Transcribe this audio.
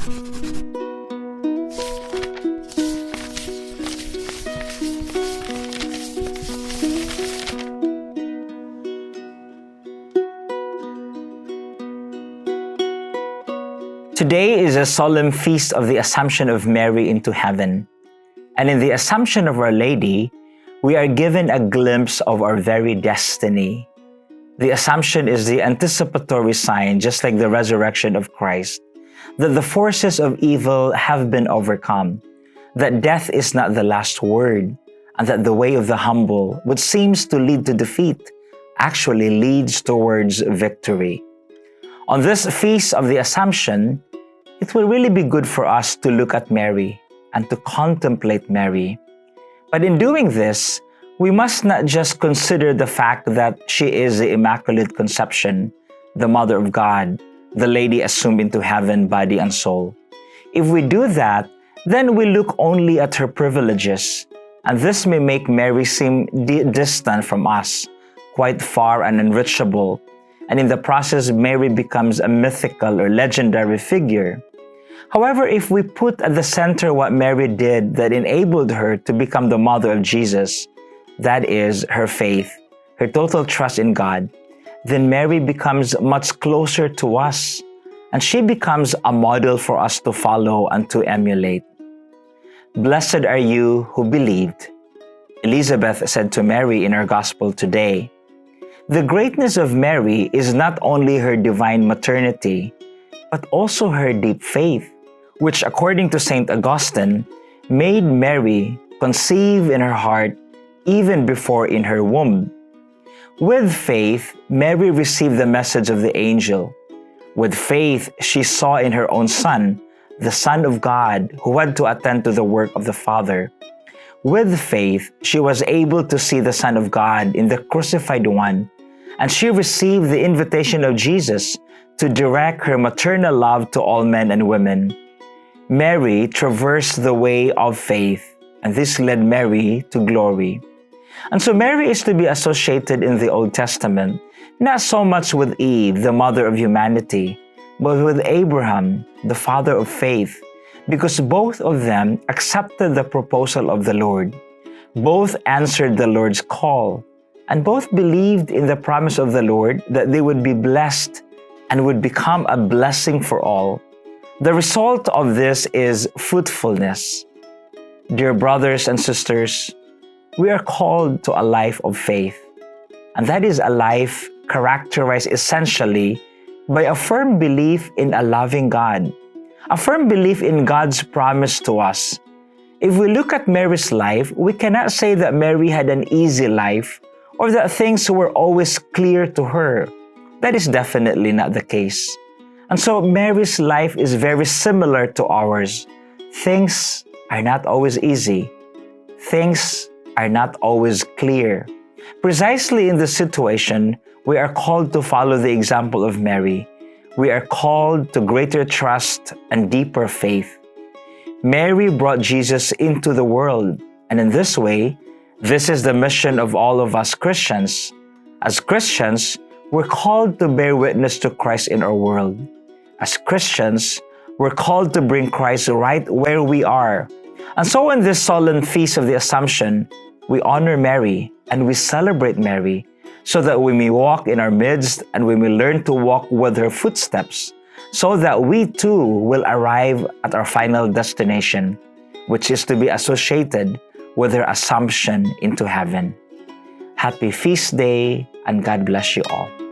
Today is a solemn feast of the Assumption of Mary into heaven. And in the Assumption of Our Lady, we are given a glimpse of our very destiny. The Assumption is the anticipatory sign, just like the resurrection of Christ, that the forces of evil have been overcome, that death is not the last word, and that the way of the humble, which seems to lead to defeat, actually leads towards victory. On this feast of the Assumption, it will really be good for us to look at Mary and to contemplate Mary. But in doing this, we must not just consider the fact that she is the Immaculate Conception, the Mother of God, the Lady assumed into heaven, body and soul. If we do that, then we look only at her privileges, and this may make Mary seem distant from us, quite far and unreachable, and in the process, Mary becomes a mythical or legendary figure. However, if we put at the center what Mary did that enabled her to become the mother of Jesus, that is, her faith, her total trust in God, then Mary becomes much closer to us, and she becomes a model for us to follow and to emulate. Blessed are you who believed, Elizabeth said to Mary in her gospel today. The greatness of Mary is not only her divine maternity, but also her deep faith, which, according to St. Augustine, made Mary conceive in her heart even before in her womb. With faith, Mary received the message of the angel. With faith, she saw in her own Son, the Son of God, who had to attend to the work of the Father. With faith, she was able to see the Son of God in the crucified one, and she received the invitation of Jesus to direct her maternal love to all men and women. Mary traversed the way of faith, and this led Mary to glory. And so Mary is to be associated in the Old Testament, not so much with Eve, the mother of humanity, but with Abraham, the father of faith, because both of them accepted the proposal of the Lord. Both answered the Lord's call, and both believed in the promise of the Lord that they would be blessed and would become a blessing for all. The result of this is fruitfulness. Dear brothers and sisters, we are called to a life of faith, and that is a life characterized essentially by a firm belief in a loving God, a firm belief in God's promise to us. If we look at Mary's life, we cannot say that Mary had an easy life or that things were always clear to her. That is definitely not the case. And so Mary's life is very similar to ours. Things are not always easy. Things are not always clear. Precisely in this situation, we are called to follow the example of Mary. We are called to greater trust and deeper faith. Mary brought Jesus into the world, and in this way, this is the mission of all of us Christians. As Christians, we're called to bear witness to Christ in our world. As Christians, we're called to bring Christ right where we are. And so in this solemn feast of the Assumption, we honor Mary and we celebrate Mary so that we may walk in our midst and we may learn to walk with her footsteps so that we too will arrive at our final destination, which is to be associated with her Assumption into heaven. Happy Feast Day and God bless you all.